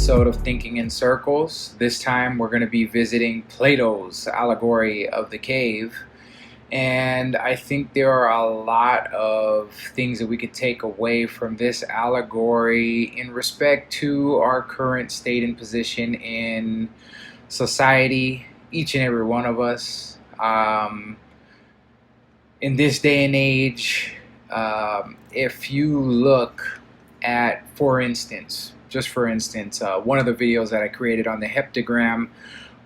episode of Thinking in Circles. This time we're going to be visiting Plato's Allegory of the Cave. And I think there are a lot of things that we could take away from this allegory in respect to our current state and position in society, each and every one of us. In this day and age, if you look at, for instance, one of the videos that I created on the heptagram,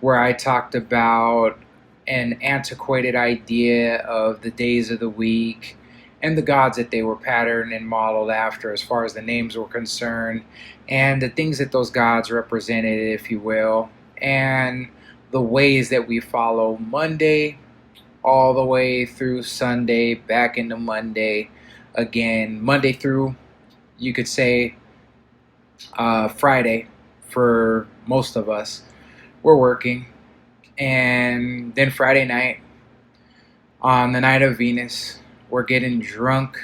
where I talked about an antiquated idea of the days of the week and the gods that they were patterned and modeled after as far as the names were concerned, and the things that those gods represented, if you will, and the ways that we follow Monday all the way through Sunday, back into Monday again, Monday through, you could say, Friday for most of us. We're working, and then Friday night, on the night of Venus, we're getting drunk,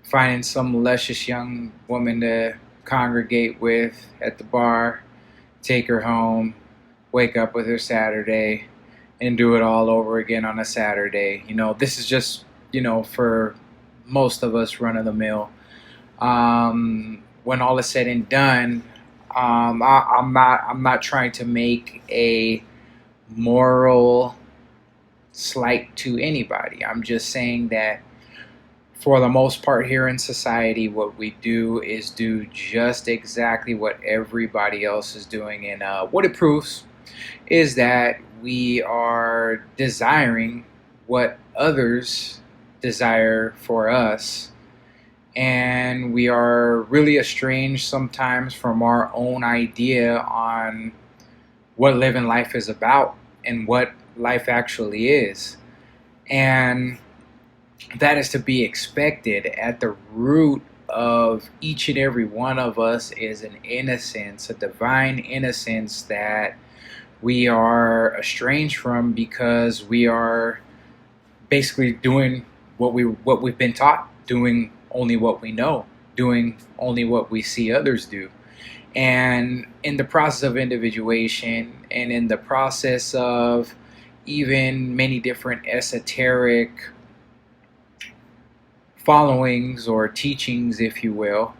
finding some luscious young woman to congregate with at the bar, take her home, wake up with her Saturday, and do it all over again on a Saturday. This is just, for most of us, run of the mill. When all is said and done, I'm not trying to make a moral slight to anybody. I'm just saying that for the most part here in society, what we do is do just exactly what everybody else is doing, and what it proves is that we are desiring what others desire for us, and we are really estranged sometimes from our own idea on what living life is about and what life actually is. And that is to be expected. At the root of each and every one of us is an innocence, a divine innocence that we are estranged from because we are basically doing what we've been taught, doing only what we know, doing only what we see others do. And in the process of individuation, and in the process of even many different esoteric followings or teachings, if you will,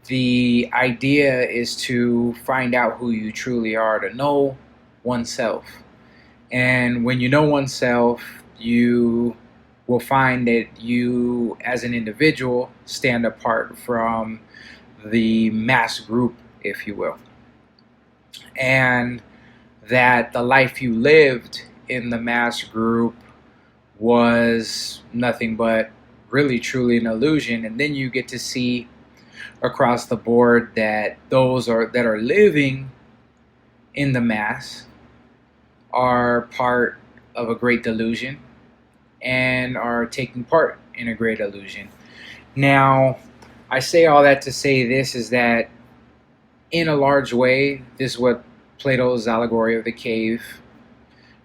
the idea is to find out who you truly are, to know oneself. And when you know oneself, you will find that you, as an individual, stand apart from the mass group, if you will. And that the life you lived in the mass group was nothing but really truly an illusion. And then you get to see across the board that those that are living in the mass are part of a great delusion and are taking part in a great illusion. Now, I say all that to say this is that in a large way, this is what Plato's Allegory of the Cave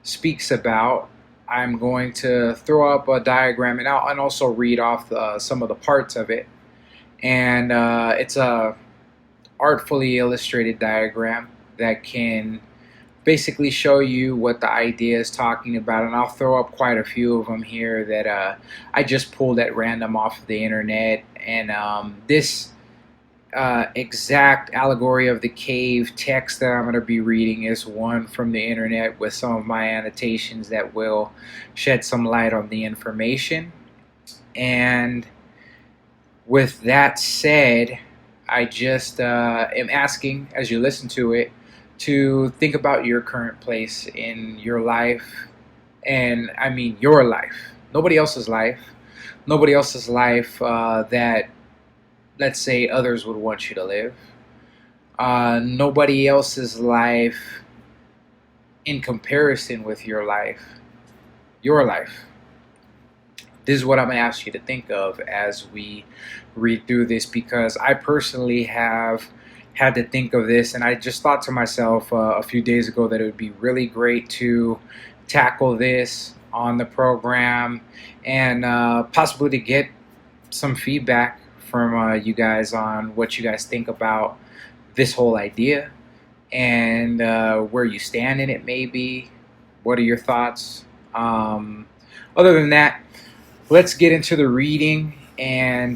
speaks about. I'm going to throw up a diagram and also read off some of the parts of it. And it's a artfully illustrated diagram that can basically show you what the idea is talking about. And I'll throw up quite a few of them here that I just pulled at random off of the internet. And this exact Allegory of the Cave text that I'm going to be reading is one from the internet with some of my annotations that will shed some light on the information. And with that said, I just am asking, as you listen to it, to think about your current place in your life. And I mean your life, nobody else's life. Nobody else's life that, let's say, others would want you to live. Nobody else's life in comparison with your life. Your life. This is what I'm going to ask you to think of as we read through this, because I personally have had to think of this, and I just thought to myself a few days ago that it would be really great to tackle this on the program and possibly to get some feedback from you guys on what you guys think about this whole idea and where you stand in it, maybe. What are your thoughts? Other than that, let's get into the reading and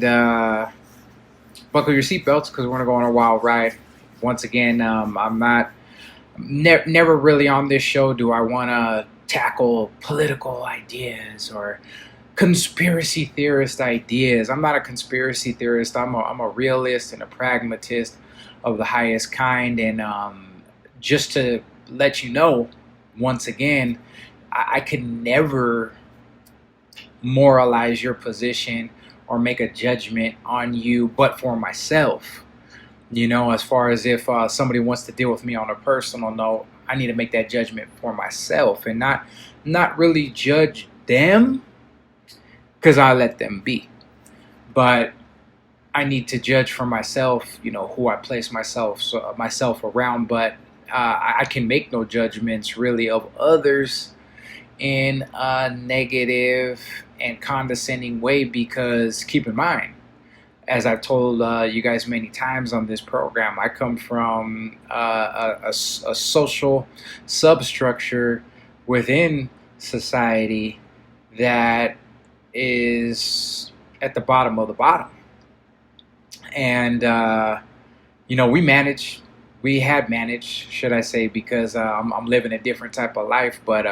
buckle your seatbelts because we're going to go on a wild ride. Once again, I'm not, never really on this show do I want to tackle political ideas or conspiracy theorist ideas. I'm not a conspiracy theorist. I'm a realist and a pragmatist of the highest kind. And just to let you know, once again, I could never moralize your position or make a judgment on you, but for myself. As far as if somebody wants to deal with me on a personal note, I need to make that judgment for myself and not really judge them because I let them be. But I need to judge for myself, who I place myself around. But I can make no judgments really of others in a negative and condescending way because keep in mind, as I've told you guys many times on this program, I come from a social substructure within society that is at the bottom of the bottom. And, we had managed, should I say, because I'm living a different type of life, but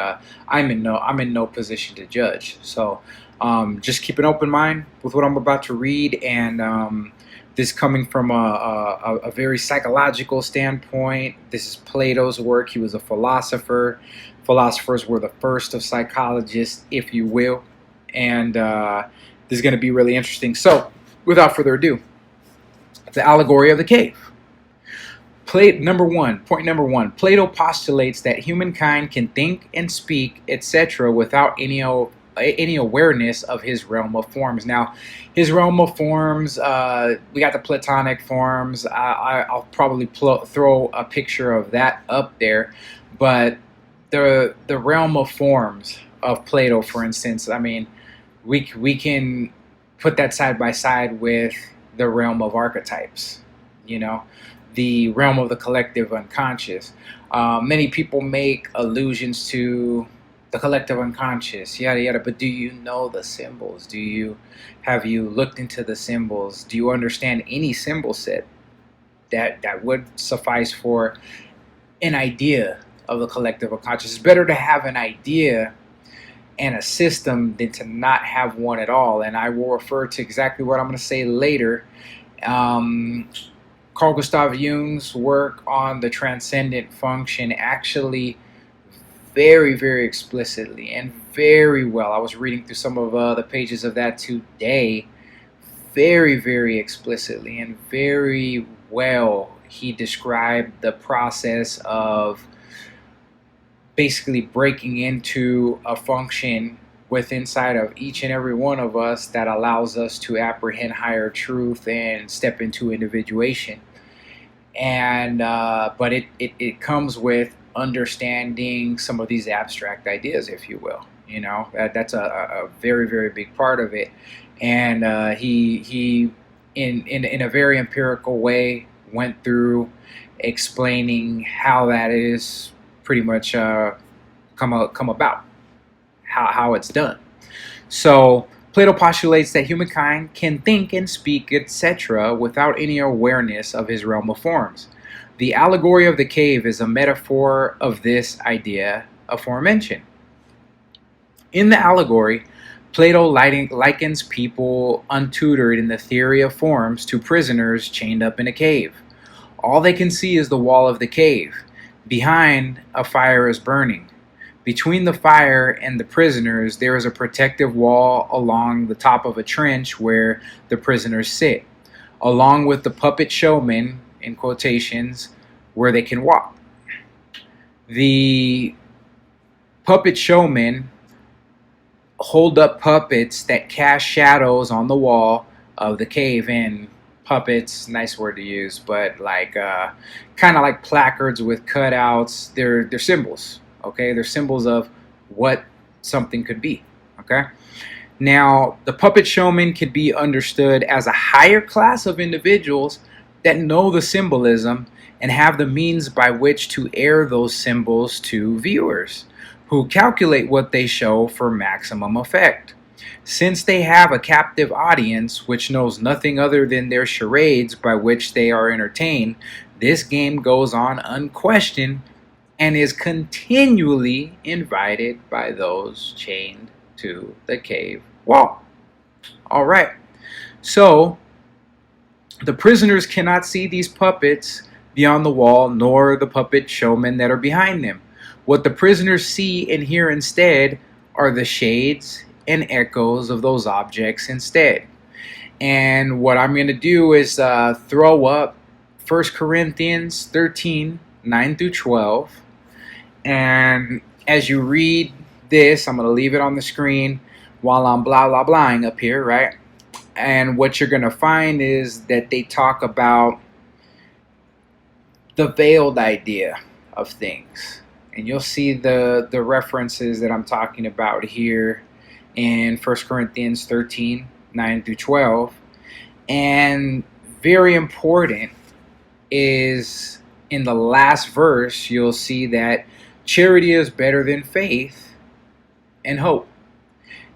I'm in no position to judge. So just keep an open mind with what I'm about to read, and this coming from a very psychological standpoint. This is Plato's work. He was a philosopher. Philosophers were the first of psychologists, if you will, and this is going to be really interesting. So, without further ado, the Allegory of the Cave. Point number one, Plato postulates that humankind can think and speak, etc., without any awareness of his realm of forms. Now, his realm of forms, we got the Platonic forms. I'll probably throw a picture of that up there, but the realm of forms of Plato, for instance, I mean, we can put that side by side with the realm of archetypes, the realm of the collective unconscious. Many people make allusions to the collective unconscious, yada yada, but do you know the symbols? Have you looked into the symbols? Do you understand any symbol set that would suffice for an idea of the collective unconscious? It's better to have an idea and a system than to not have one at all. And I will refer to exactly what I'm going to say later. Carl Gustav Jung's work on the transcendent function actually very, very explicitly and very well. I was reading through some of the pages of that today. Very, very explicitly and very well he described the process of basically breaking into a function inside of each and every one of us that allows us to apprehend higher truth and step into individuation. And but it comes with understanding some of these abstract ideas, if you will. That's a very, very big part of it. And he in a very empirical way went through explaining how that is pretty much come about, how it's done. So Plato postulates that humankind can think and speak, etc., without any awareness of his realm of forms. The allegory of the cave is a metaphor of this idea aforementioned. In the allegory, Plato likens people untutored in the theory of forms to prisoners chained up in a cave. All they can see is the wall of the cave. Behind, a fire is burning. Between the fire and the prisoners, there is a protective wall along the top of a trench where the prisoners sit, along with the puppet showmen, in quotations, where they can walk. The puppet showmen hold up puppets that cast shadows on the wall of the cave. And puppets, nice word to use, but kind of like placards with cutouts. They're symbols. Okay, they're symbols of what something could be. Okay, now the puppet showman could be understood as a higher class of individuals that know the symbolism and have the means by which to air those symbols to viewers, who calculate what they show for maximum effect. Since they have a captive audience which knows nothing other than their charades by which they are entertained, this game goes on unquestioned and is continually invited by those chained to the cave wall. All right. So, the prisoners cannot see these puppets beyond the wall, nor the puppet showmen that are behind them. What the prisoners see and hear instead are the shades and echoes of those objects instead. And what I'm going to do is throw up 1 Corinthians 13, 9 through 12. And as you read this, I'm going to leave it on the screen while I'm blah, blah, blahing up here, right? And what you're going to find is that they talk about the veiled idea of things. And you'll see the references that I'm talking about here in 1 Corinthians 13, 9 through 12. And very important is in the last verse, you'll see that charity is better than faith and hope.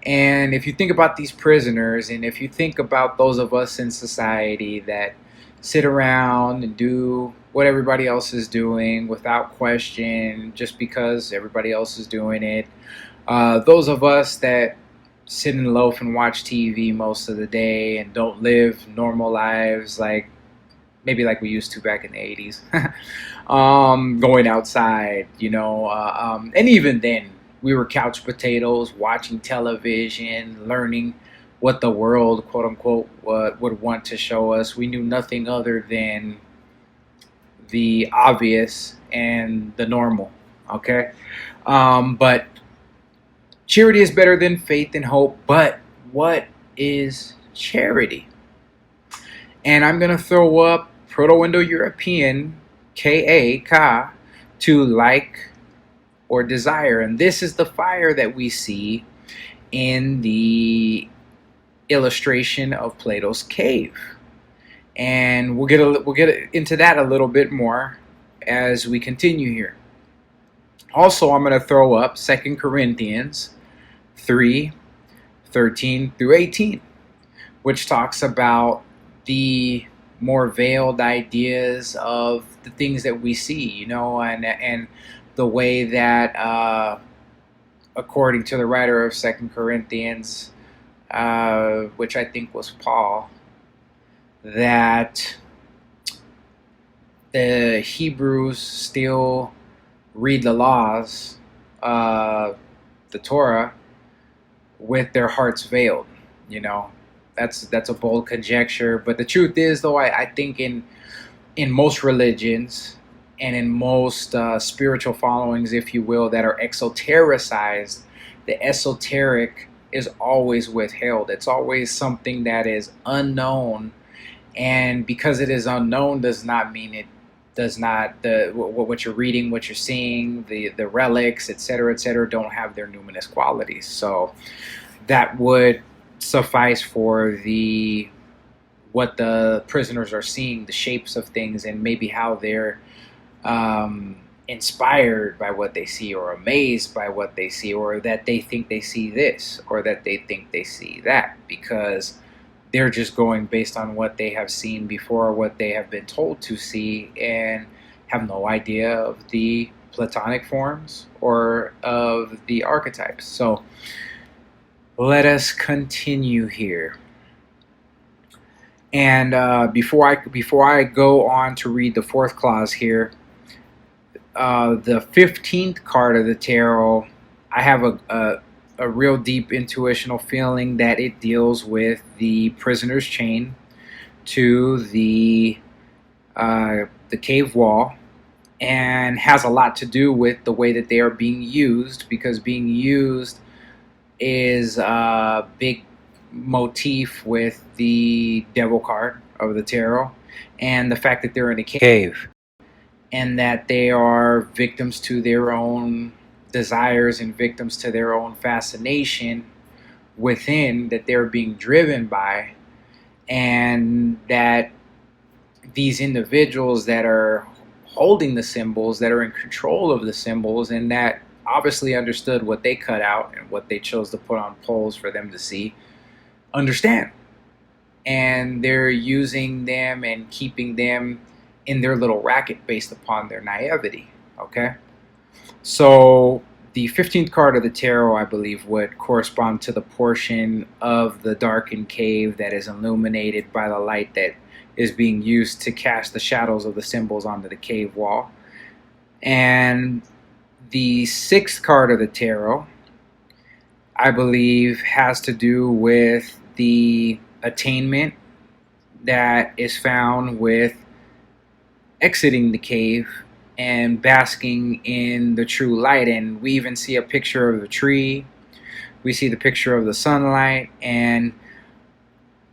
And if you think about these prisoners, and if you think about those of us in society that sit around and do what everybody else is doing without question, just because everybody else is doing it, those of us that sit and loaf and watch TV most of the day and don't live normal lives like maybe like we used to back in the 80s, going outside, and even then we were couch potatoes, watching television, learning what the world, quote unquote, would want to show us. We knew nothing other than the obvious and the normal, okay? But charity is better than faith and hope, but what is charity? And I'm going to throw up Proto-Indo-European, Ka, to like or desire. And this is the fire that we see in the illustration of Plato's cave. And we'll get into that a little bit more as we continue here. Also, I'm going to throw up 2 Corinthians 3, 13 through 18, which talks about the more veiled ideas of the things that we see, and the way that, according to the writer of 2 Corinthians, which I think was Paul, that the Hebrews still read the laws, the Torah, with their hearts veiled. That's a bold conjecture, but the truth is, though, I think in most religions and in most spiritual followings, if you will, that are exotericized, the esoteric is always withheld. It's always something that is unknown, and because it is unknown does not mean it does not, what you're reading, what you're seeing, the relics, etc., don't have their numinous qualities. So that would suffice for what the prisoners are seeing, the shapes of things, and maybe how they're inspired by what they see, or amazed by what they see, or that they think they see this, or that they think they see that, because they're just going based on what they have seen before, or what they have been told to see, and have no idea of the Platonic forms or of the archetypes. So let us continue here. And before I go on to read the fourth clause here, the 15th card of the tarot, I have a real deep intuitional feeling that it deals with the prisoner's chain to the cave wall, and has a lot to do with the way that they are being used, because being used is a big motif with the devil card of the tarot, and the fact that they're in a cave, and that they are victims to their own desires and victims to their own fascination within, that they're being driven by, and that these individuals that are holding the symbols, that are in control of the symbols, and that obviously understood what they cut out and what they chose to put on poles for them to see, understand. And they're using them and keeping them in their little racket based upon their naivety. Okay? So the 15th card of the tarot, I believe, would correspond to the portion of the darkened cave that is illuminated by the light that is being used to cast the shadows of the symbols onto the cave wall. And the 6th card of the tarot, I believe, has to do with the attainment that is found with exiting the cave and basking in the true light. And we even see a picture of the tree. We see the picture of the sunlight. And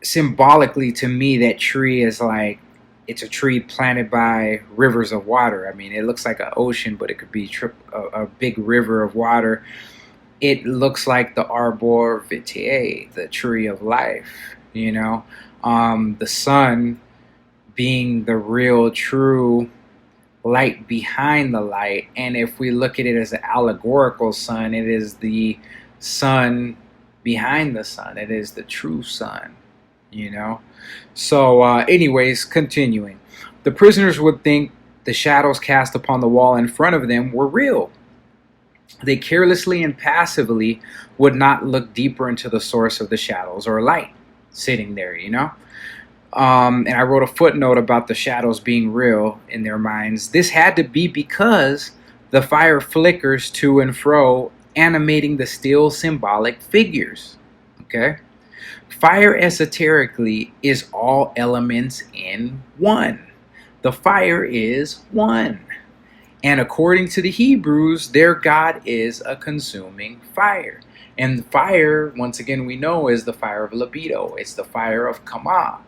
symbolically, to me, that tree is like, it's a tree planted by rivers of water. I mean, it looks like an ocean, but it could be a big river of water. It looks like the arbor vitae, the tree of life, you know. The sun being the real, true light behind the light. And if we look at it as an allegorical sun, it is the sun behind the sun. It is the true sun, you know. So anyways, continuing. The prisoners would think the shadows cast upon the wall in front of them were real. They carelessly and passively would not look deeper into the source of the shadows or light sitting there, you know. And I wrote a footnote about the shadows being real in their minds. This had to be because the fire flickers to and fro, animating the still symbolic figures. Okay? Fire esoterically is all elements in one. The fire is one. And according to the Hebrews, their God is a consuming fire. And fire, once again, we know is the fire of libido. It's the fire of kama,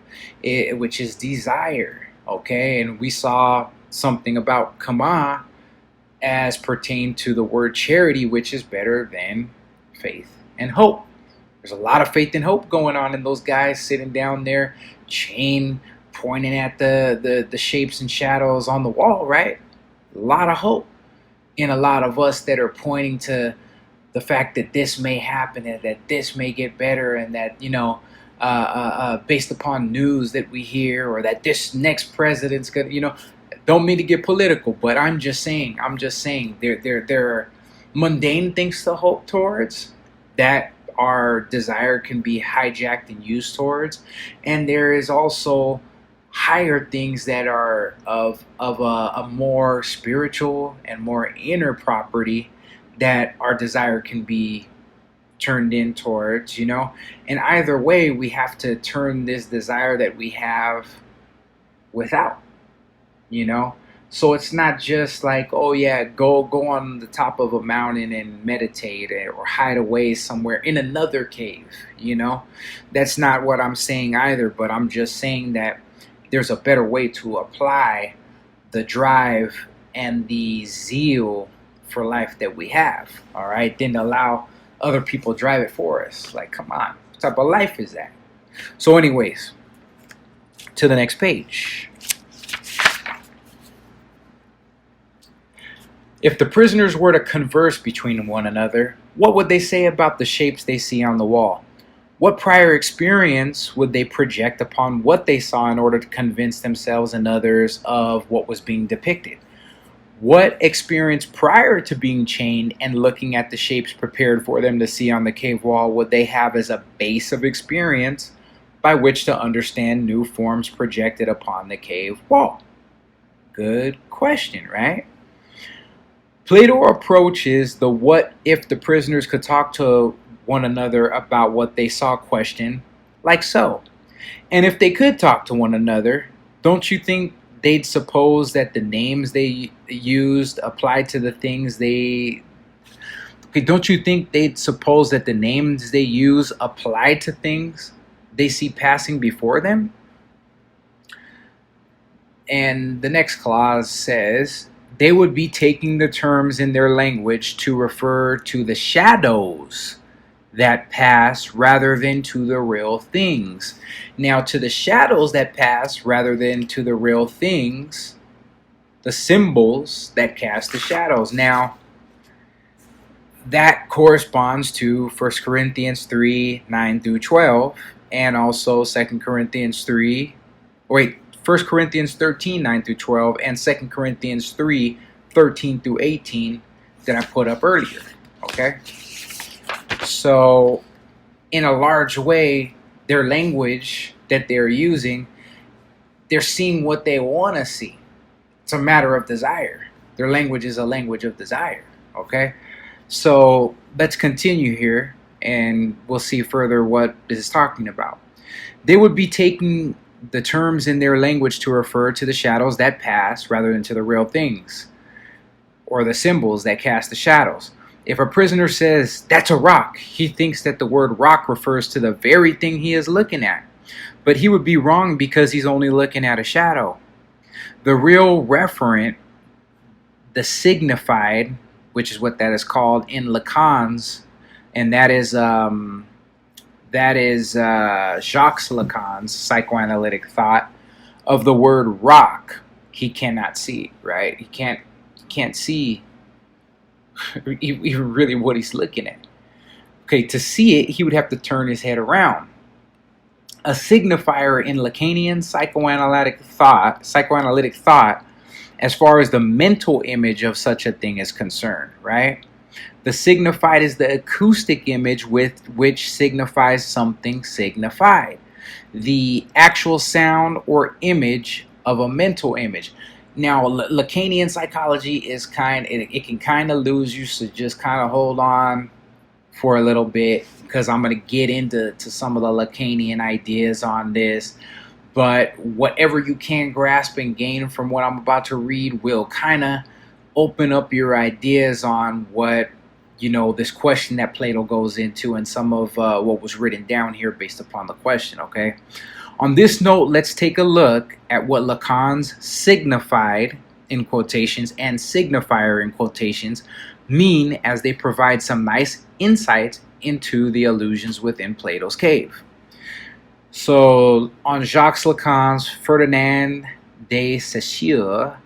which is desire. Okay, and we saw something about kama as pertained to the word charity, which is better than faith and hope. There's a lot of faith and hope going on in those guys sitting down there, chain pointing at the shapes and shadows on the wall, right? A lot of hope in a lot of us that are pointing to the fact that this may happen and that this may get better, and that, you know, based upon news that we hear, or that this next president's gonna, you know, don't mean to get political, but I'm just saying there are mundane things to hope towards that our desire can be hijacked and used towards, and there is also higher things that are of a more spiritual and more inner property that our desire can be turned in towards, you know. And either way, we have to turn this desire that we have without, you know. So it's not just like, oh yeah, go on the top of a mountain and meditate, or hide away somewhere in another cave, you know. That's not what I'm saying either, but I'm just saying that there's a better way to apply the drive and the zeal for life that we have, all right, than to allow other people drive it for us. Like, come on, what type of life is that? So anyways, to the next page. If the prisoners were to converse between one another, what would they say about the shapes they see on the wall? What prior experience would they project upon what they saw in order to convince themselves and others of what was being depicted? What experience prior to being chained and looking at the shapes prepared for them to see on the cave wall would they have as a base of experience by which to understand new forms projected upon the cave wall? Good question, right? Plato approaches the what if the prisoners could talk to one another about what they saw question like so. And if they could talk to one another, don't you think they'd suppose that the names they used applied to the things they... Okay, don't you think they'd suppose that the names they use applied to things they see passing before them? And the next clause says, they would be taking the terms in their language to refer to the shadows that pass rather than to the real things. Now, to the shadows that pass rather than to the real things, the symbols that cast the shadows. Now, that corresponds to 1 Corinthians 3, 9 through 12, and also 2 Corinthians 3, wait, 1 Corinthians 13, 9 through 12, and 2 Corinthians 3, 13 through 18 that I put up earlier, okay? So, in a large way, their language that they're using, they're seeing what they want to see. It's a matter of desire. Their language is a language of desire, okay? So let's continue here, and we'll see further what this is talking about. They would be taking the terms in their language to refer to the shadows that pass rather than to the real things or the symbols that cast the shadows. If a prisoner says, "That's a rock," he thinks that the word rock refers to the very thing he is looking at. But he would be wrong because he's only looking at a shadow. The real referent, the signified, which is what that is called in Lacan's, and that is Jacques Lacan's psychoanalytic thought of the word rock. He cannot see, right? He can't see even really what he's looking at. Okay, to see it, he would have to turn his head around. A signifier in Lacanian psychoanalytic thought, as far as the mental image of such a thing is concerned, right? The signified is the acoustic image with which signifies something signified. The actual sound or image of a mental image. Now, Lacanian psychology is it can kind of lose you, so just kind of hold on for a little bit, because I'm going to get into some of the Lacanian ideas on this. But whatever you can grasp and gain from what I'm about to read will kind of open up your ideas on what, this question that Plato goes into, and some of what was written down here based upon the question, okay? On this note, let's take a look at what Lacan's signified, in quotations, and signifier, in quotations, mean, as they provide some nice insight into the illusions within Plato's cave. So, on Jacques Lacan's Ferdinand de Saussure,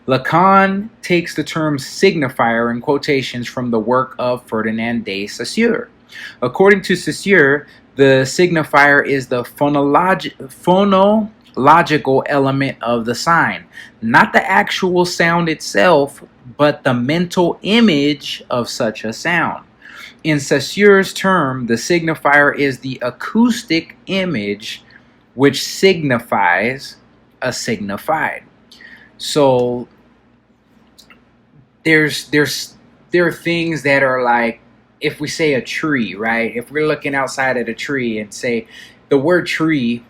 Lacan takes the term signifier in quotations from the work of Ferdinand de Saussure. According to Saussure, the signifier is the phonological element of the sign, not the actual sound itself, but the mental image of such a sound. In Saussure's term, the signifier is the acoustic image which signifies a signified. So there are things that are like, if we say a tree, right? If we're looking outside at a tree and say the word tree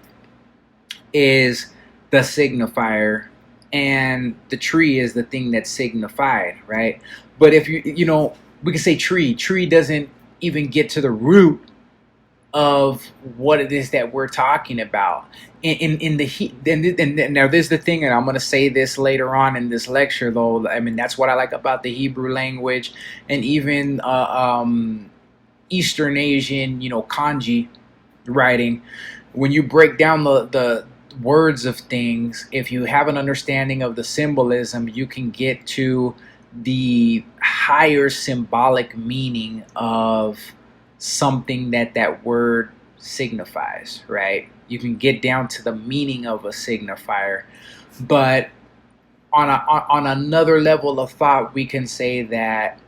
is the signifier and the tree is the thing that's signified, right? But if we can say tree doesn't even get to the root of what it is that we're talking about. And now there's the thing, and I'm going to say this later on in this lecture, though. I mean, that's what I like about the Hebrew language, and even Eastern Asian, kanji writing. When you break down the words of things, if you have an understanding of the symbolism, you can get to the higher symbolic meaning of something that word signifies, right? You can get down to the meaning of a signifier. But on another level of thought, we can say that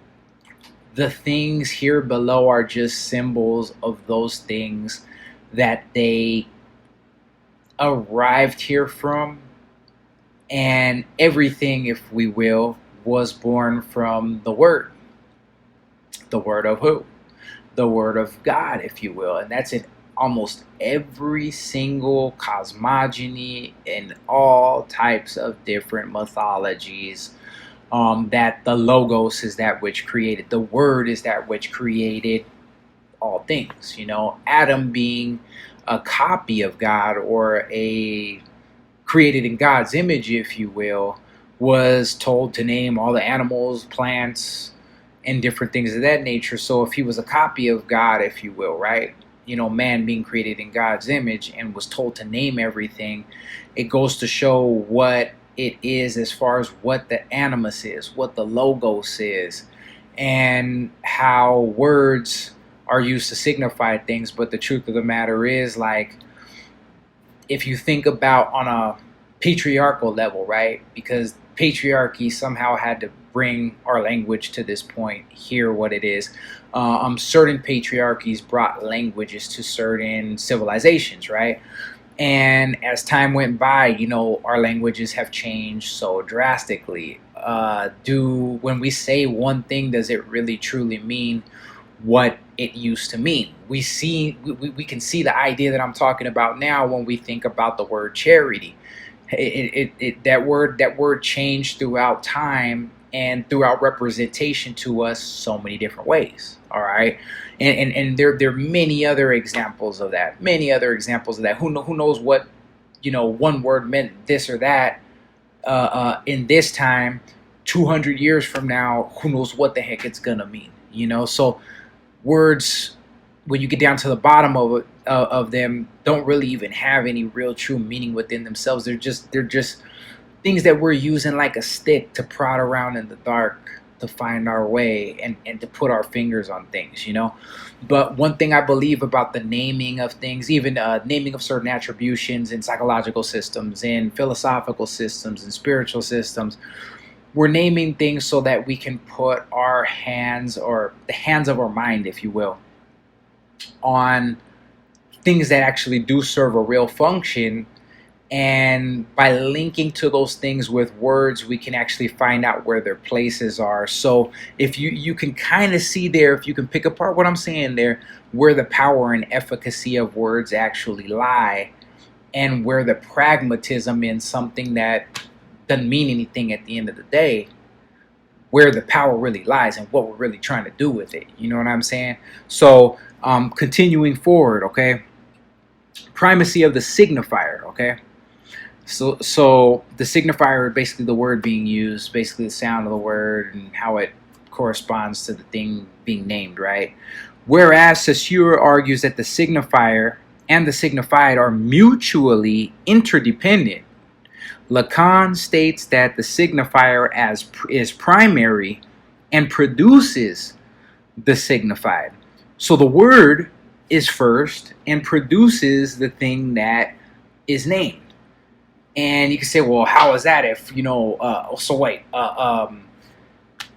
the things here below are just symbols of those things that they arrived here from, and everything, if we will, was born from the Word. The Word of who? The Word of God, if you will. And that's in almost every single cosmogony in all types of different mythologies, that the Logos is that which created. The Word is that which created all things. Adam being a copy of God, or a created in God's image, if you will, was told to name all the animals, plants, and different things of that nature. So if he was a copy of God, if you will, right? Man being created in God's image and was told to name everything, it goes to show what it is as far as what the animus is, what the logos is, and how words are used to signify things. But the truth of the matter is, like, if you think about on a patriarchal level, right? Because patriarchy somehow had to bring our language to this point, here what it is. Certain patriarchies brought languages to certain civilizations, right? And as time went by, our languages have changed so drastically. When we say one thing, does it really truly mean what it used to mean? We can see the idea that I'm talking about now when we think about the word charity. That word changed throughout time and throughout representation to us so many different ways. All right, and there are many other examples of that. Who knows what one word meant this or that in this time. 200 years from now, who knows what the heck it's gonna mean? So words, when you get down to the bottom of them, don't really even have any real true meaning within themselves. They're just things that we're using like a stick to prod around in the dark to find our way and to put our fingers on things, But one thing I believe about the naming of things, even naming of certain attributions in psychological systems, in philosophical systems, in spiritual systems, we're naming things so that we can put our hands, or the hands of our mind, if you will, on things that actually do serve a real function. And by linking to those things with words, we can actually find out where their places are. So if you can kind of see there, if you can pick apart what I'm saying there, where the power and efficacy of words actually lie, and where the pragmatism in something that doesn't mean anything at the end of the day, where the power really lies and what we're really trying to do with it. You know what I'm saying? So continuing forward, okay? Primacy of the signifier, okay? So the signifier, basically the word being used, basically the sound of the word and how it corresponds to the thing being named, right? Whereas Saussure argues that the signifier and the signified are mutually interdependent, Lacan states that the signifier is primary and produces the signified. So the word is first and produces the thing that is named. And you can say, well, how is that if, so wait, we're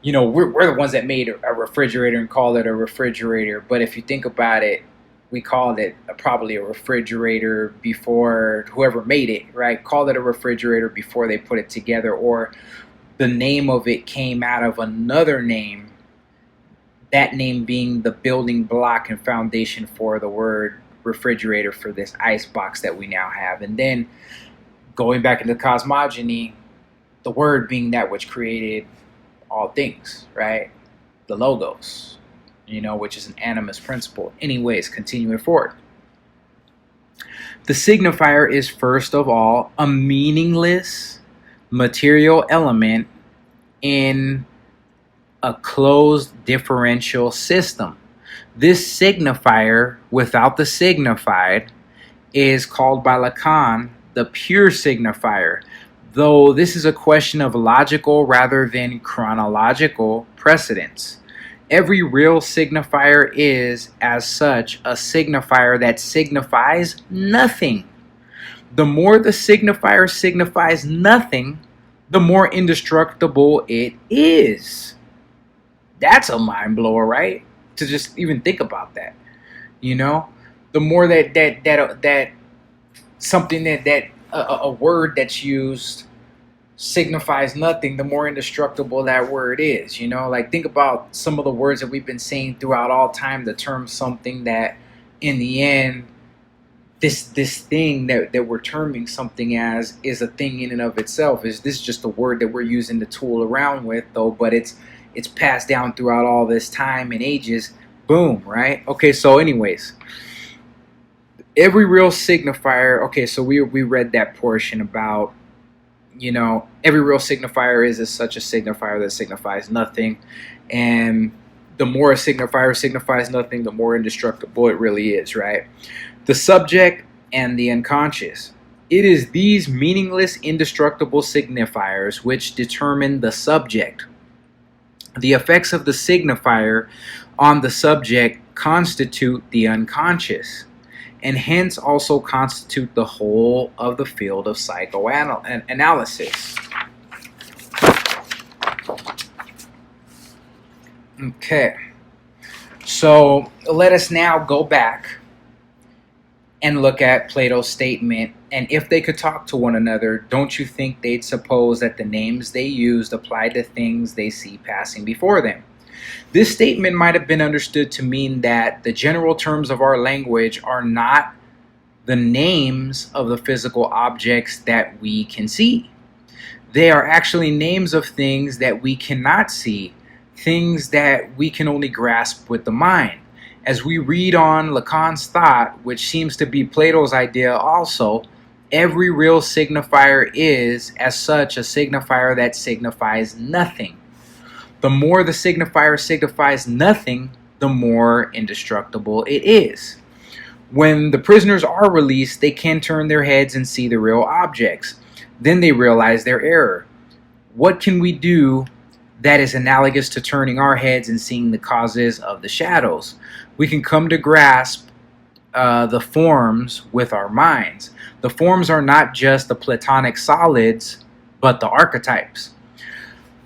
the ones that made a refrigerator and called it a refrigerator. But if you think about it, we called it probably a refrigerator before whoever made it, right? Called it a refrigerator before they put it together, or the name of it came out of another name, that name being the building block and foundation for the word refrigerator for this ice box that we now have. And then going back into cosmogony, the word being that which created all things, right? The logos, which is an animus principle. Anyways, continuing forward. The signifier is first of all a meaningless material element in a closed differential system. This signifier without the signified is called by Lacan the pure signifier, though this is a question of logical rather than chronological precedence. Every real signifier is, as such, a signifier that signifies nothing. The more the signifier signifies nothing, the more indestructible it is. That's a mind blower, right? To just even think about that. The more that something that a word that's used signifies nothing, the more indestructible that word is. Like, think about some of the words that we've been saying throughout all time, the term something that in the end, this thing that we're terming something as is a thing in and of itself. Is this just a word that we're using to tool around with, though? But it's passed down throughout all this time and ages. Boom, right? Okay, so anyways, every real signifier. Okay, so we read that portion about, every real signifier is as such a signifier that signifies nothing. And the more a signifier signifies nothing, the more indestructible it really is, right? The subject and the unconscious. It is these meaningless, indestructible signifiers which determine the subject. The effects of the signifier on the subject constitute the unconscious, and hence also constitute the whole of the field of psychoanalysis. Okay, so let us now go back and look at Plato's statement. And if they could talk to one another, don't you think they'd suppose that the names they used applied to things they see passing before them? This statement might have been understood to mean that the general terms of our language are not the names of the physical objects that we can see. They are actually names of things that we cannot see, things that we can only grasp with the mind. As we read on Lacan's thought, which seems to be Plato's idea also, every real signifier is, as such, a signifier that signifies nothing. The more the signifier signifies nothing, the more indestructible it is. When the prisoners are released, they can turn their heads and see the real objects. Then they realize their error. What can we do that is analogous to turning our heads and seeing the causes of the shadows? We can come to grasp the forms with our minds. The forms are not just the Platonic solids, but the archetypes.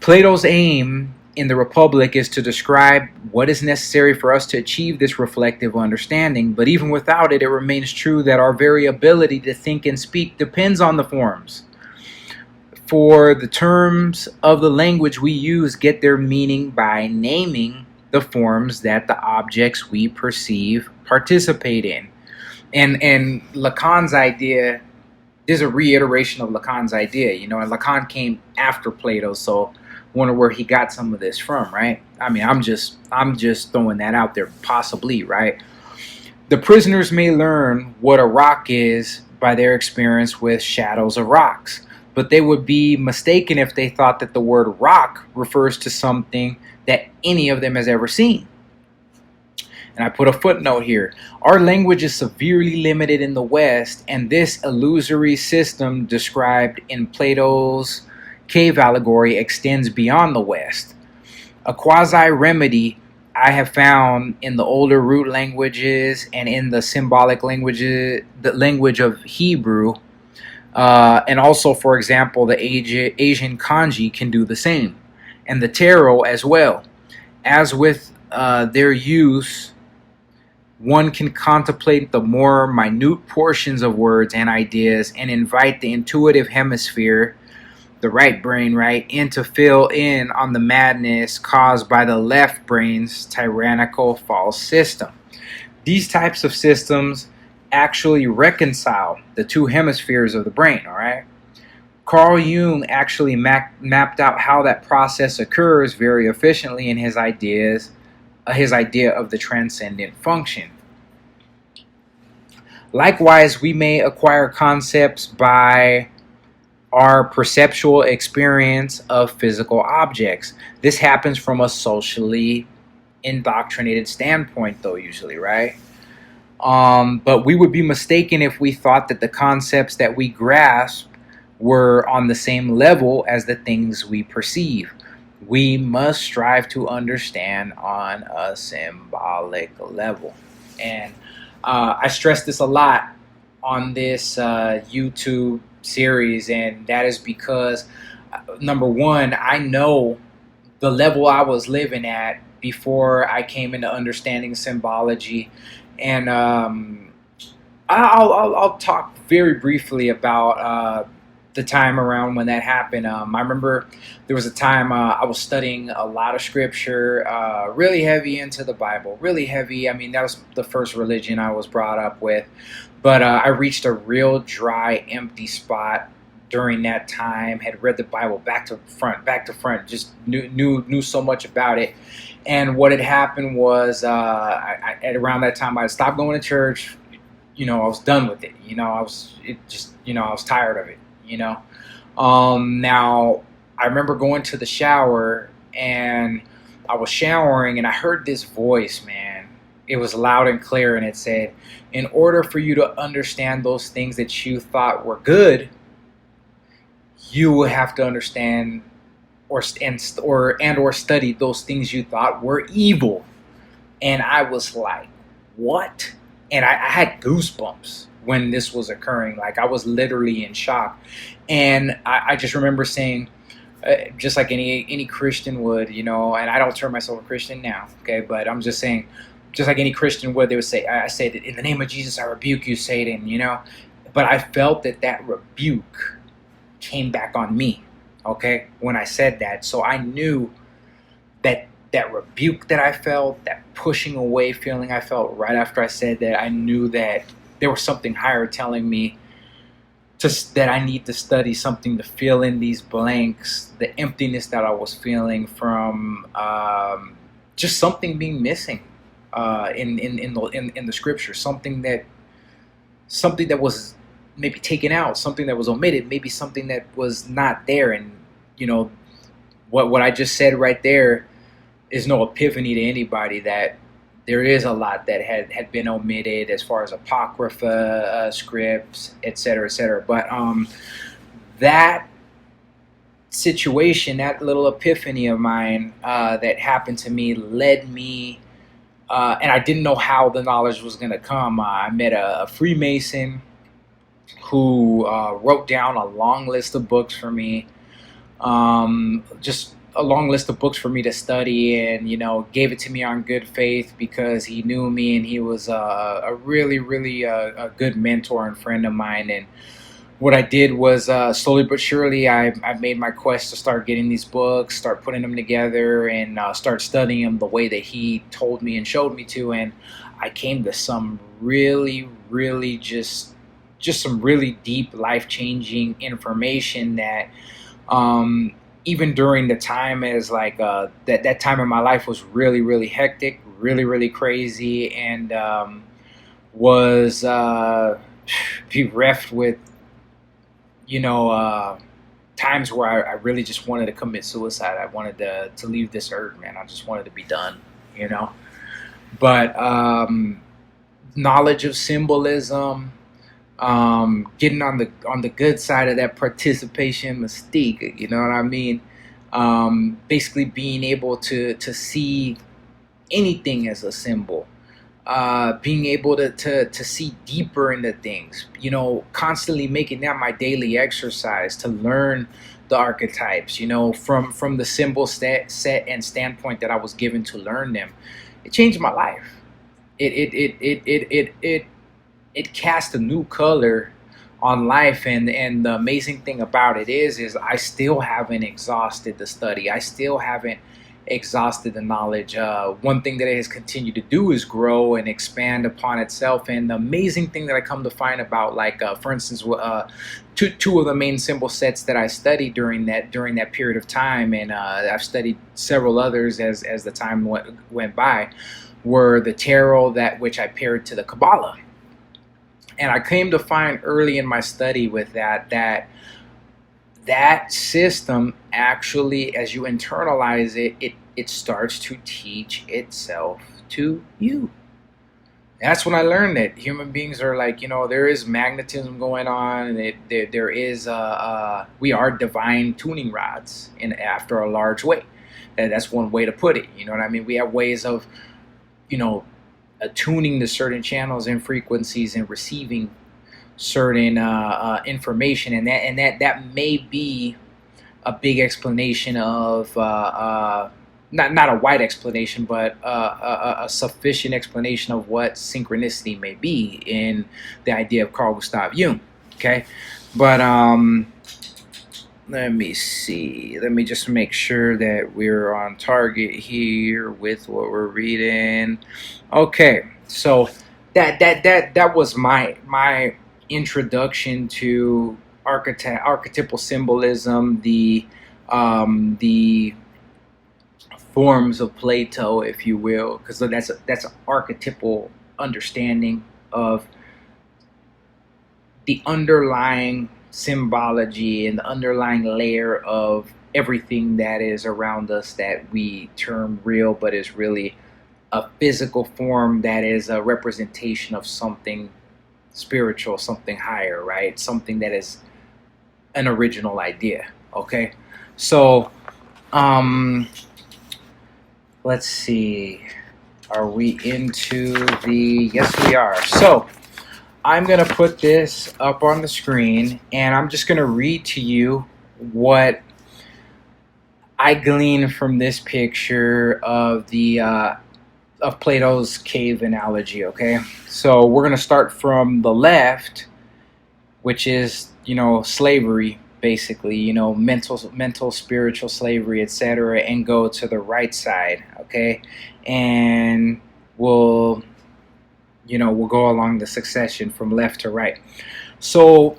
Plato's aim in the Republic is to describe what is necessary for us to achieve this reflective understanding, but even without it, it remains true that our very ability to think and speak depends on the forms. For the terms of the language we use get their meaning by naming the forms that the objects we perceive participate in. And Lacan's idea, there's a reiteration of Lacan's idea, and Lacan came after Plato, so wonder where he got some of this from, right? I mean, I'm just throwing that out there, possibly, right? The prisoners may learn what a rock is by their experience with shadows of rocks, but they would be mistaken if they thought that the word rock refers to something that any of them has ever seen. And I put a footnote here. Our language is severely limited in the West, and this illusory system described in Plato's cave allegory extends beyond the West. A quasi-remedy I have found in the older root languages and in the symbolic languages, the language of Hebrew, and also, for example, the Asian kanji can do the same, and the tarot as well. As with their use, one can contemplate the more minute portions of words and ideas and invite the intuitive hemisphere, the right brain, in to fill in on the madness caused by the left brain's tyrannical false system. These types of systems actually reconcile the two hemispheres of the brain, all right? Carl Jung actually mapped out how that process occurs very efficiently in his idea of the transcendent function. Likewise, we may acquire concepts by our perceptual experience of physical objects. This happens from a socially indoctrinated standpoint, though, usually, right? But we would be mistaken if we thought that the concepts that we grasp were on the same level as the things we perceive. We must strive to understand on a symbolic level. And I stress this a lot on this YouTube series, and that is because, number one, I know the level I was living at before I came into understanding symbology. And I'll talk very briefly about the time around when that happened. I remember there was a time I was studying a lot of scripture, really heavy into the Bible, really heavy. I mean, that was the first religion I was brought up with. But I reached a real dry, empty spot during that time, had read the Bible back to front, just knew so much about it. And what had happened was, at around that time, I stopped going to church. I was done with it. I was tired of it. Now I remember going to the shower, and I was showering, and I heard this voice, man. It was loud and clear, and it said, in order for you to understand those things that you thought were good, you will have to understand or study those things you thought were evil. And I was like, what? And I had goosebumps when this was occurring. Like, I was literally in shock. And I just remember saying, just like any Christian would, and I don't term myself a Christian now, okay, but I'm just saying, just like any Christian would, they would say, I say that in the name of Jesus, I rebuke you, Satan, But I felt that rebuke came back on me, okay, when I said that. So I knew that rebuke that I felt, that pushing away feeling I felt right after I said that, I knew that there was something higher telling me that I need to study something to fill in these blanks, the emptiness that I was feeling from just something being missing in the scripture, something that was maybe taken out, something that was omitted, maybe something that was not there. And what I just said right there is no epiphany to anybody, that there is a lot that had been omitted as far as apocrypha, scripts, etc., etc. But that situation, that little epiphany of mine that happened to me, led me, and I didn't know how the knowledge was going to come. I met a Freemason who wrote down a long list of books for me, just a long list of books for me to study, and gave it to me on good faith because he knew me, and he was a really a good mentor and friend of mine. And what I did was slowly but surely I made my quest to start getting these books, start putting them together, and start studying them the way that he told me and showed me to. And I came to some really just some really deep, life-changing information that even during the time as like that time in my life was really hectic, really crazy, and was bereft with times where I really just wanted to commit suicide. I wanted to leave this earth, man. I just wanted to be done, But knowledge of symbolism, getting on the good side of that participation mystique, you know what I mean? Basically being able to see anything as a symbol, being able to see deeper into things, constantly making that my daily exercise to learn the archetypes, from the symbol set and standpoint that I was given to learn them. It changed my life. It cast a new color on life, and the amazing thing about it is I still haven't exhausted the study. I still haven't exhausted the knowledge. One thing that it has continued to do is grow and expand upon itself. And the amazing thing that I come to find about, like for instance, two of the main symbol sets that I studied during that period of time, and I've studied several others as the time went by, were the tarot, that which I paired to the Kabbalah. And I came to find early in my study with that system, actually, as you internalize it starts to teach itself to you. That's when I learned that human beings are like, there is magnetism going on, and there is we are divine tuning rods after a large way. And that's one way to put it. You know what I mean? We have ways of, attuning to certain channels and frequencies and receiving certain information, and that may be a big explanation of not a wide explanation, but a sufficient explanation of what synchronicity may be in the idea of Carl Gustav Jung. Okay, but let me see. Let me just make sure that we're on target here with what we're reading. Okay, so that was my introduction to archetypal symbolism, the forms of Plato, if you will, because that's an archetypal understanding of the underlying symbology and the underlying layer of everything that is around us that we term real, but is really a physical form that is a representation of something spiritual, something higher, right? Something that is an original idea. Okay, so let's see. Are we into the? Yes, we are. So I'm gonna put this up on the screen, and I'm just gonna read to you what I glean from this picture of the of Plato's cave analogy. Okay, so we're gonna start from the left, which is slavery, basically, mental, spiritual slavery, etc., and go to the right side. Okay, and we'll go along the succession from left to right. So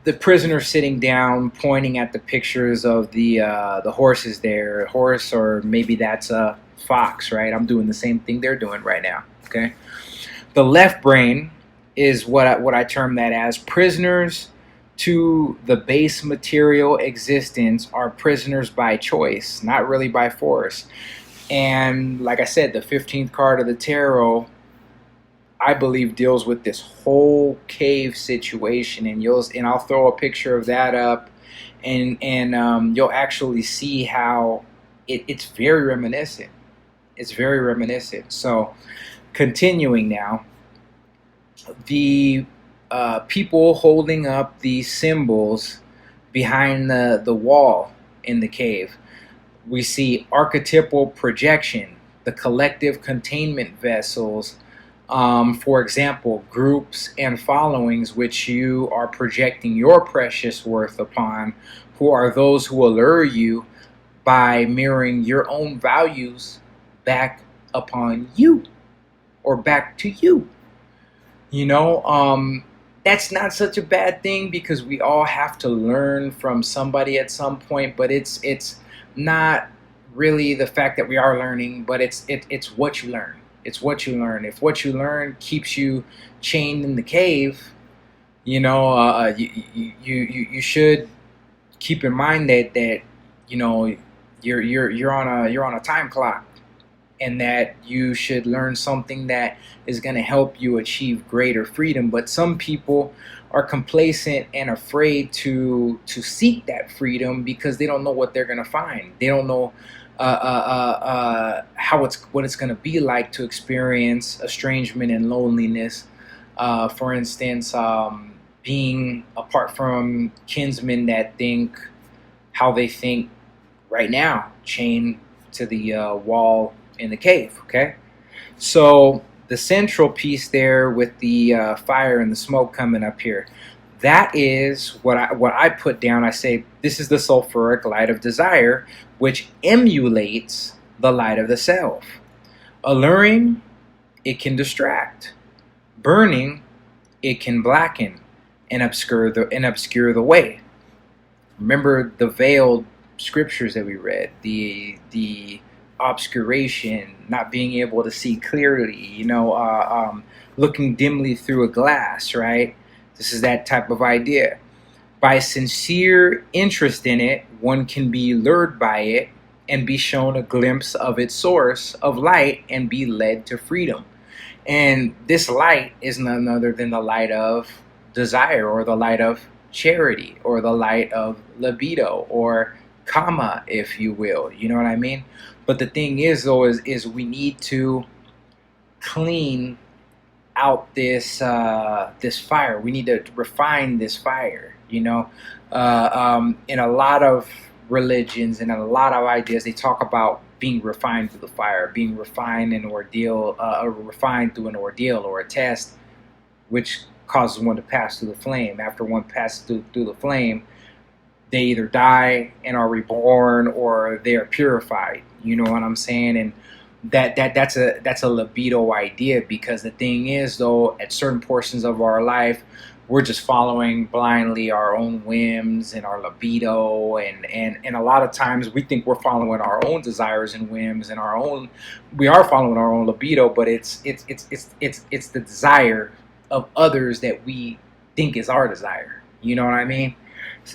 the prisoner sitting down, pointing at the pictures of the horses there, a horse, or maybe that's a fox, right? I'm doing the same thing they're doing right now. Okay, the left brain is what I term that as. Prisoners to the base material existence are prisoners by choice, not really by force. And like I said, the 15th card of the tarot, I believe, deals with this whole cave situation, and I'll throw a picture of that up, and you'll actually see how it's very reminiscent. It's very reminiscent. So, continuing now, the people holding up these symbols behind the wall in the cave. We see archetypal projection, the collective containment vessels. For example, groups and followings which you are projecting your precious worth upon, who are those who allure you by mirroring your own values back upon you, or back to you. That's not such a bad thing, because we all have to learn from somebody at some point, but it's not really the fact that we are learning, but it's what you learn. It's what you learn. If what you learn keeps you chained in the cave, you should keep in mind that you're on a time clock, and that you should learn something that is going to help you achieve greater freedom. But some people are complacent and afraid to seek that freedom because they don't know what they're going to find. They don't know what it's going to be like to experience estrangement and loneliness. For instance, being apart from kinsmen that think how they think right now, chained to the wall in the cave. Okay, so the central piece there with the fire and the smoke coming up here, that is what I put down. I say this is the sulfuric light of desire, which emulates the light of the self. Alluring, it can distract. Burning, it can blacken and obscure the way. Remember the veiled scriptures that we read, the obscuration, not being able to see clearly, looking dimly through a glass, right? This is that type of idea. By sincere interest in it, one can be lured by it and be shown a glimpse of its source of light and be led to freedom. And this light is none other than the light of desire, or the light of charity, or the light of libido, or karma, if you will. You know what I mean? But the thing is, though, is we need to clean out this fire. We need to refine this fire. In a lot of religions and in a lot of ideas, they talk about being refined through the fire, being refined in ordeal, refined through an ordeal or a test, which causes one to pass through the flame. After one passes through the flame, they either die and are reborn, or they are purified. You know what I'm saying? And that's a libido idea, because the thing is, though, at certain portions of our life, we're just following blindly our own whims and our libido, and a lot of times we think we're following our own desires and whims, and we are following our own libido, but it's the desire of others that we think is our desire. You know what I mean?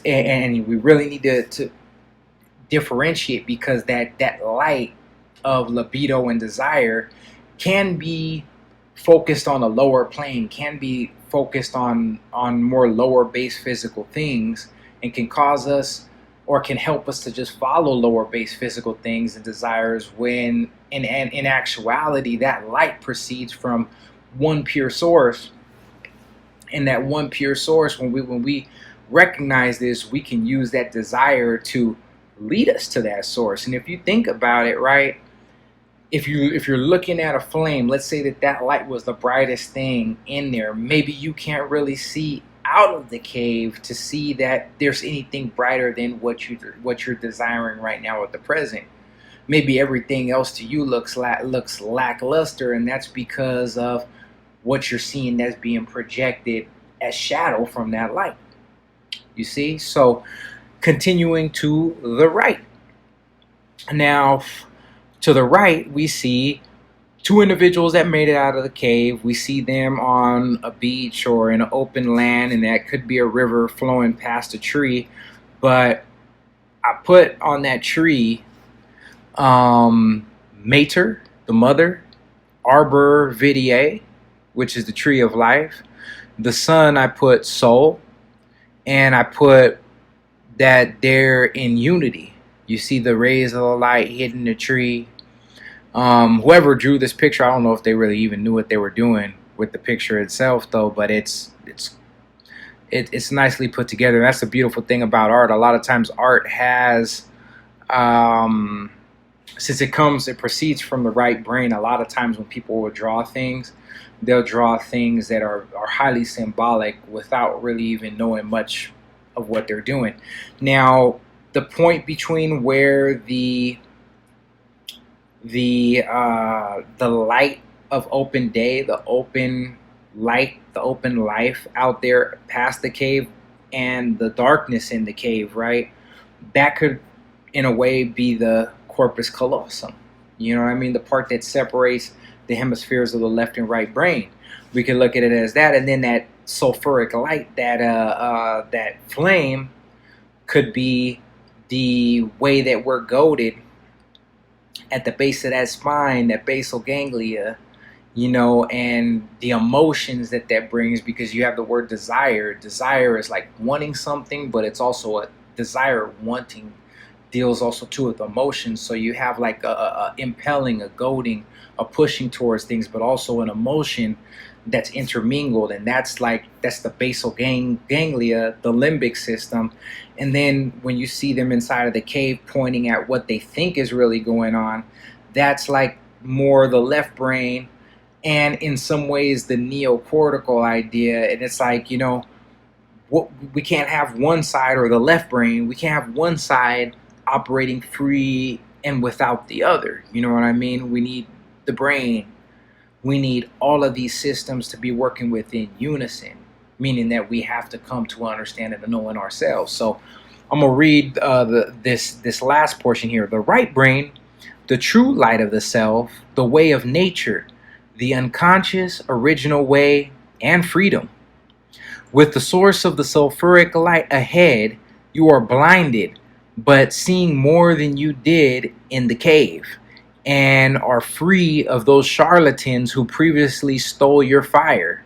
And we really need to differentiate, because that light of libido and desire can be focused on a lower plane, can be focused on more lower base physical things, and can cause us or can help us to just follow lower base physical things and desires, when in actuality that light proceeds from one pure source. And that one pure source, when we recognize this, we can use that desire to lead us to that source. And if you think about it, right, if you're looking at a flame, let's say that light was the brightest thing in there, maybe you can't really see out of the cave to see that there's anything brighter than what you're desiring right now at the present. Maybe everything else to you looks lackluster, and that's because of what you're seeing that's being projected as shadow from that light. You see? So continuing to the right. Now, to the right, we see two individuals that made it out of the cave. We see them on a beach or in an open land, and that could be a river flowing past a tree. But I put on that tree Mater, the mother, Arbor Vitae, which is the tree of life. The sun, I put soul, and I put that they're in unity. You see the rays of the light hitting the tree. Whoever drew this picture, I don't know if they really even knew what they were doing with the picture itself, though. But it's nicely put together. That's the beautiful thing about art. A lot of times, art has, since it proceeds from the right brain. A lot of times, when people will draw things, they'll draw things that are highly symbolic without really even knowing much of what they're doing. Now, the point between where the light of open day, the open light, the open life out there past the cave, and the darkness in the cave, right? That could, in a way, be the corpus callosum. You know what I mean? The part that separates the hemispheres of the left and right brain. We could look at it as that, and then that sulfuric light, that flame, could be the way that we're goaded at the base of that spine, that basal ganglia, you know, and the emotions that brings, because you have the word desire. Desire is like wanting something, but it's also a desire wanting deals also too with emotions. So you have like a impelling, a goading, a pushing towards things, but also an emotion that's intermingled, and that's the basal ganglia, the limbic system. And then when you see them inside of the cave pointing at what they think is really going on, that's like more the left brain, and in some ways the neocortical idea. And it's like, you know, we can't have one side, or the left brain, we can't have one side operating free and without the other. You know what I mean? We need the brain. We need all of these systems to be working within unison, meaning that we have to come to understand and knowing ourselves. So I'm going to read this last portion here. The right brain, the true light of the self, the way of nature, the unconscious, original way, and freedom. With the source of the sulfuric light ahead, you are blinded, but seeing more than you did in the cave, and are free of those charlatans who previously stole your fire.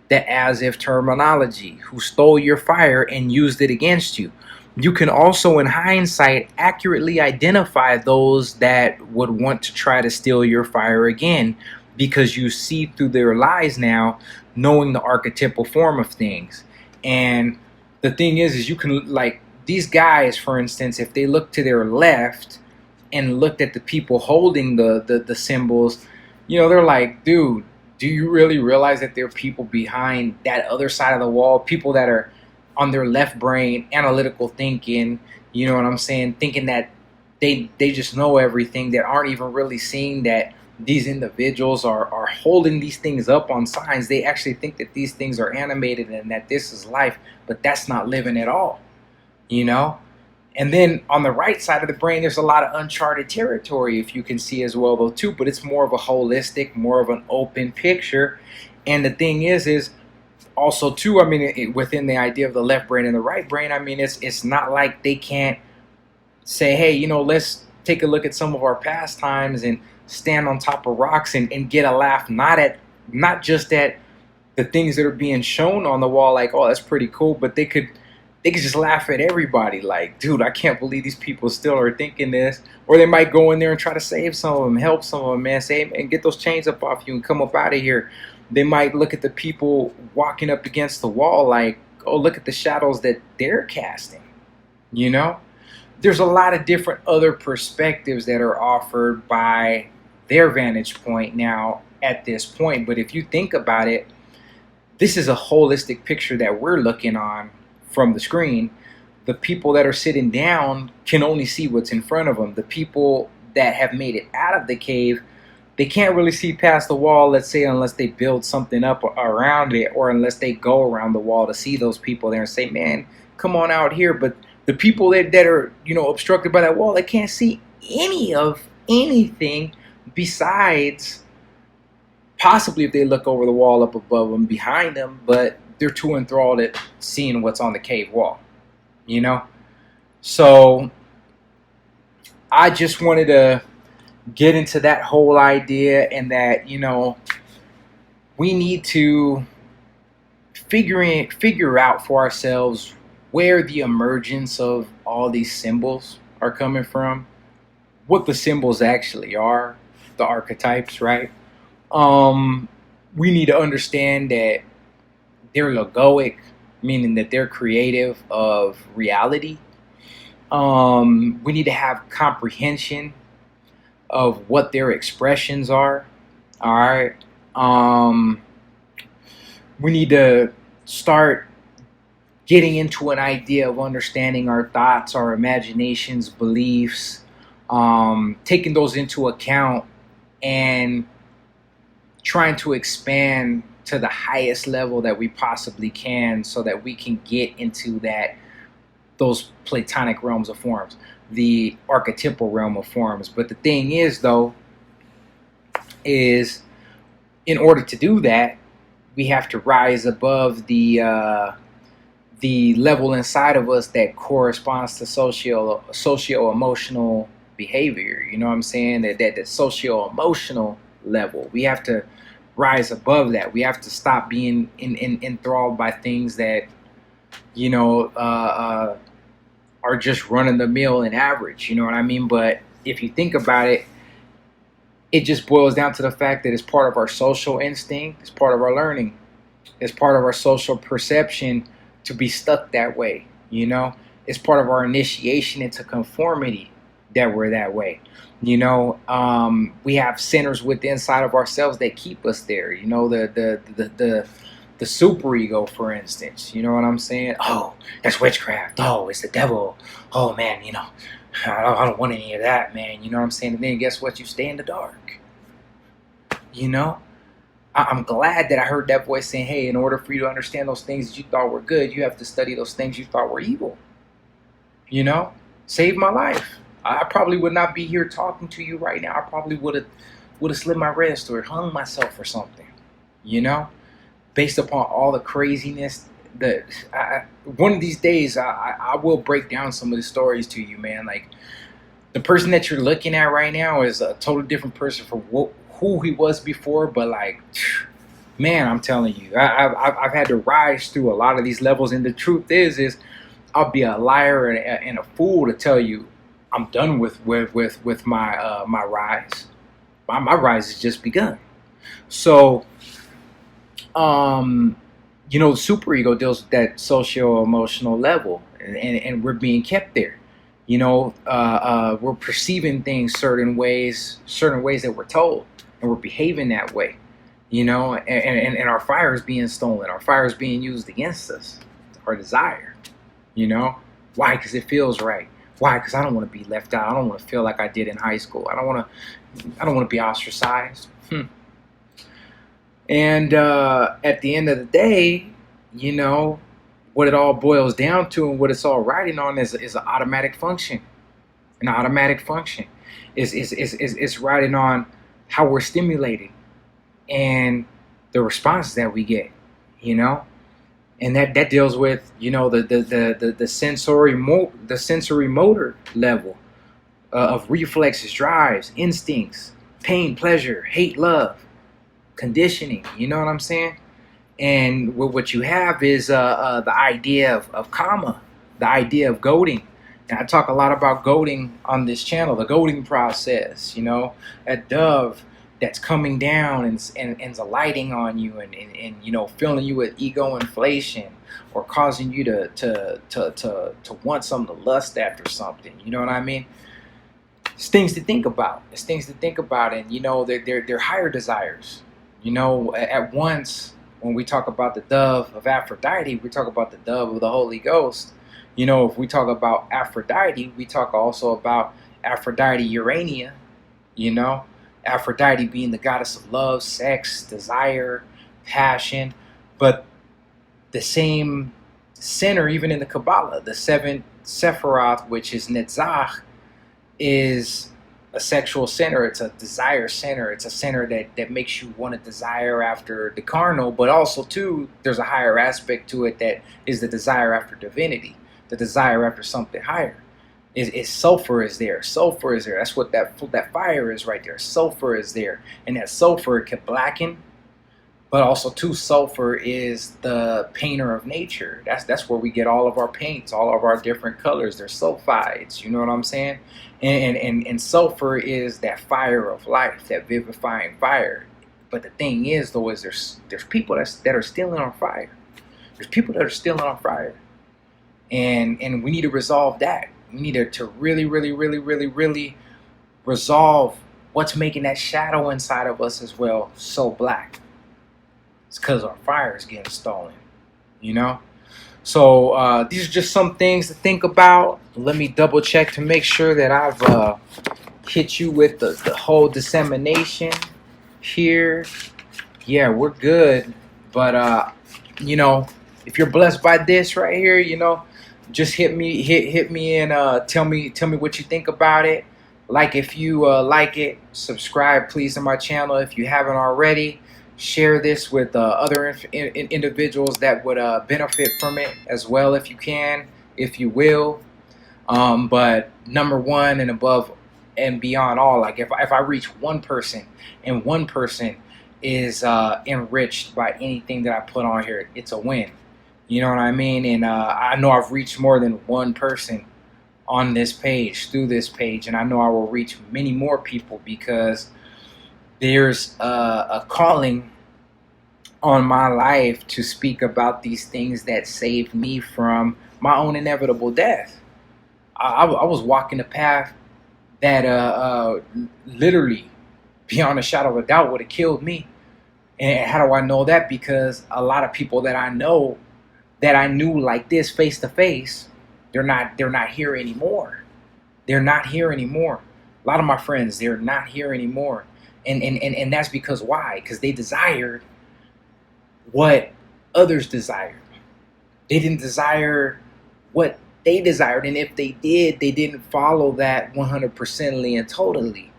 The as if terminology, who stole your fire and used it against you. You can also, in hindsight, accurately identify those that would want to try to steal your fire again, because you see through their lies now, knowing the archetypal form of things. And the thing is you can, like, these guys, for instance, if they look to their left and looked at the people holding the symbols, you know, they're like, dude, do you really realize that there are people behind that other side of the wall, people that are on their left brain, analytical thinking, you know what I'm saying, thinking that they just know everything, that aren't even really seeing that these individuals are holding these things up on signs. They actually think that these things are animated and that this is life, but that's not living at all, you know? And then on the right side of the brain, there's a lot of uncharted territory, if you can see as well, though, too. But it's more of a holistic, more of an open picture. And the thing is also, too, I mean, within the idea of the left brain and the right brain, I mean, it's not like they can't say, hey, you know, let's take a look at some of our pastimes and stand on top of rocks and get a laugh, not just at the things that are being shown on the wall, like, oh, that's pretty cool, but they could just laugh at everybody, like, dude, I can't believe these people still are thinking this. Or they might go in there and try to save some of them, help some of them, man, say, and get those chains up off you and come up out of here. They might look at the people walking up against the wall like, oh, look at the shadows that they're casting, you know? There's a lot of different other perspectives that are offered by their vantage point now at this point. But if you think about it, this is a holistic picture that we're looking on from the screen. The people that are sitting down can only see what's in front of them. The people that have made it out of the cave, they can't really see past the wall, let's say, unless they build something up around it, or unless they go around the wall to see those people there and say, man, come on out here. But the people that are, you know, obstructed by that wall, they can't see any of anything besides possibly if they look over the wall up above them, behind them, but they're too enthralled at seeing what's on the cave wall, you know? So I just wanted to get into that whole idea, and that, you know, we need to figure out for ourselves where the emergence of all these symbols are coming from, what the symbols actually are, the archetypes, right? We need to understand that they're logoic, meaning that they're creative of reality. We need to have comprehension of what their expressions are. All right. We need to start getting into an idea of understanding our thoughts, our imaginations, beliefs, taking those into account and trying to expand to the highest level that we possibly can, so that we can get into those Platonic realms of forms, the archetypal realm of forms. But the thing is, though, is in order to do that, we have to rise above the level inside of us that corresponds to socio-emotional behavior. You know what I'm saying? That socio-emotional level. We have to rise above that. We have to stop being enthralled by things that, you know, are just running the mill and average. You know what I mean? But if you think about it, it just boils down to the fact that it's part of our social instinct, it's part of our learning, it's part of our social perception to be stuck that way. You know, it's part of our initiation into conformity that we're that way. You know, we have centers within inside of ourselves that keep us there. You know, the superego, for instance. You know what I'm saying? Oh, that's witchcraft. Oh, it's the devil. Oh man, you know, I don't want any of that, man. You know what I'm saying? And then guess what? You stay in the dark. You know, I'm glad that I heard that voice saying, hey, in order for you to understand those things that you thought were good, you have to study those things you thought were evil. You know, saved my life. I probably would not be here talking to you right now. I probably would have slit my wrist or hung myself or something, you know, based upon all the craziness. One of these days, I will break down some of the stories to you, man. Like, the person that you're looking at right now is a totally different person from who he was before. But like, man, I'm telling you, I've had to rise through a lot of these levels. And the truth is I'll be a liar and a fool to tell you I'm done with my my rise. My rise has just begun. So, you know, the superego deals with that socio-emotional level, and we're being kept there. You know, we're perceiving things certain ways that we're told, and we're behaving that way. You know, and our fire is being stolen. Our fire is being used against us. Our desire. You know, why? Because it feels right. Why? Because I don't want to be left out. I don't want to feel like I did in high school. I don't want to be ostracized. And at the end of the day, you know, what it all boils down to and what it's all riding on is an automatic function. An automatic function is riding on how we're stimulated and the responses that we get. You know. And that deals with, you know, the sensory motor level. of reflexes, drives, instincts, pain, pleasure, hate, love, conditioning. You know what I'm saying? And what you have is the idea of karma, the idea of goading. And I talk a lot about goading on this channel, the goading process, you know, a dove that's coming down and alighting on you and you know, filling you with ego inflation or causing you to want something, to lust after something. You know what I mean? It's things to think about. It's things to think about. And, you know, they're higher desires. You know, at once, when we talk about the dove of Aphrodite, we talk about the dove of the Holy Ghost. You know, if we talk about Aphrodite, we talk also about Aphrodite Urania, you know, Aphrodite being the goddess of love, sex, desire, passion, but the same center, even in the Kabbalah, the seventh Sephiroth, which is Netzach, is a sexual center. It's a desire center. It's a center that makes you want to desire after the carnal, but also too, there's a higher aspect to it that is the desire after divinity, the desire after something higher. Is sulfur is there. Sulfur is there. That's what that fire is right there. Sulfur is there, and that sulfur can blacken. But also too, sulfur is the painter of nature. That's where we get all of our paints, all of our different colors. They're sulfides. You know what I'm saying? And sulfur is that fire of life, that vivifying fire. But the thing is, though, is there's people that are stealing our fire. There's people that are stealing our fire, and we need to resolve that. We need to really, really, really, really, really resolve what's making that shadow inside of us as well so black. It's because our fire is getting stolen, you know? So these are just some things to think about. Let me double check to make sure that I've hit you with the whole dissemination here. Yeah, we're good. But, you know, if you're blessed by this right here, you know, just hit me and tell me what you think about it. Like if you like it, subscribe please to my channel if you haven't already. Share this with other individuals that would benefit from it as well if you can, if you will. But number one and above and beyond all, like if I reach one person and one person is enriched by anything that I put on here, it's a win. You know what I mean? And I know I've reached more than one person on this page, through this page, and I know I will reach many more people because there's a calling on my life to speak about these things that saved me from my own inevitable death. I was walking the path that literally, beyond a shadow of a doubt, would have killed me. And how do I know that? Because a lot of people that I know, that I knew like this face to face, they're not here anymore. They're not here anymore. A lot of my friends, they're not here anymore. And that's because why? Because they desired what others desired. They didn't desire what they desired. And if they did, they didn't follow that 100%ly and totally.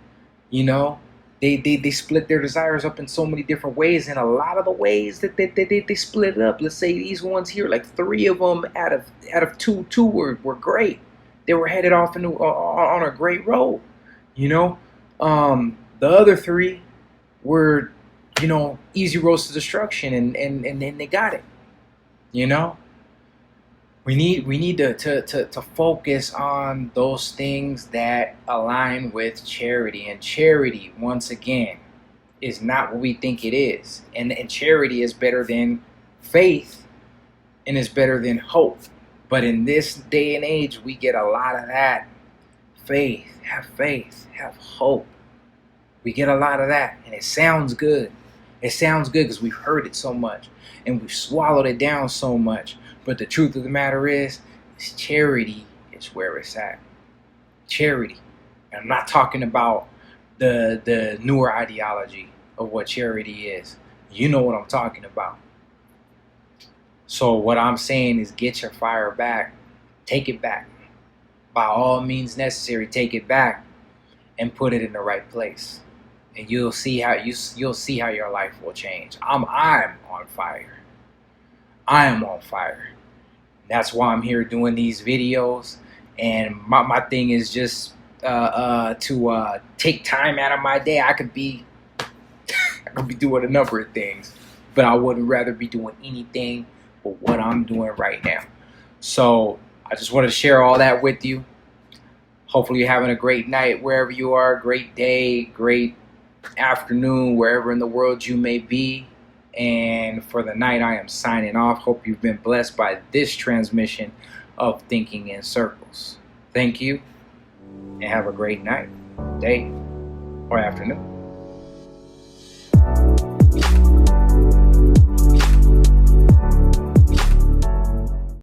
You know, they split their desires up in so many different ways. And a lot of the ways that they split it up, let's say these ones here, like 3 of them out of two were great. They were headed off on a great road. You know, the other 3 were, you know, easy roads to destruction, and then they got it. You know, we need to focus on those things that align with charity. And charity, once again, is not what we think it is. And charity is better than faith, and is better than hope. But in this day and age, we get a lot of that. Faith, have hope. We get a lot of that, and it sounds good. It sounds good because we've heard it so much, and we've swallowed it down so much. But the truth of the matter is charity is where it's at. Charity. And I'm not talking about the newer ideology of what charity is. You know what I'm talking about. So what I'm saying is get your fire back. Take it back. By all means necessary, take it back and put it in the right place. And you'll see how your life will change. I'm on fire. I am on fire. That's why I'm here doing these videos. And my thing is just take time out of my day. I could be doing a number of things, but I would rather be doing anything but what I'm doing right now. So I just wanted to share all that with you. Hopefully you're having a great night wherever you are, great day, great afternoon, wherever in the world you may be. And for the night, I am signing off. Hope you've been blessed by this transmission of Thinking in Circles. Thank you, and have a great night, day, or afternoon.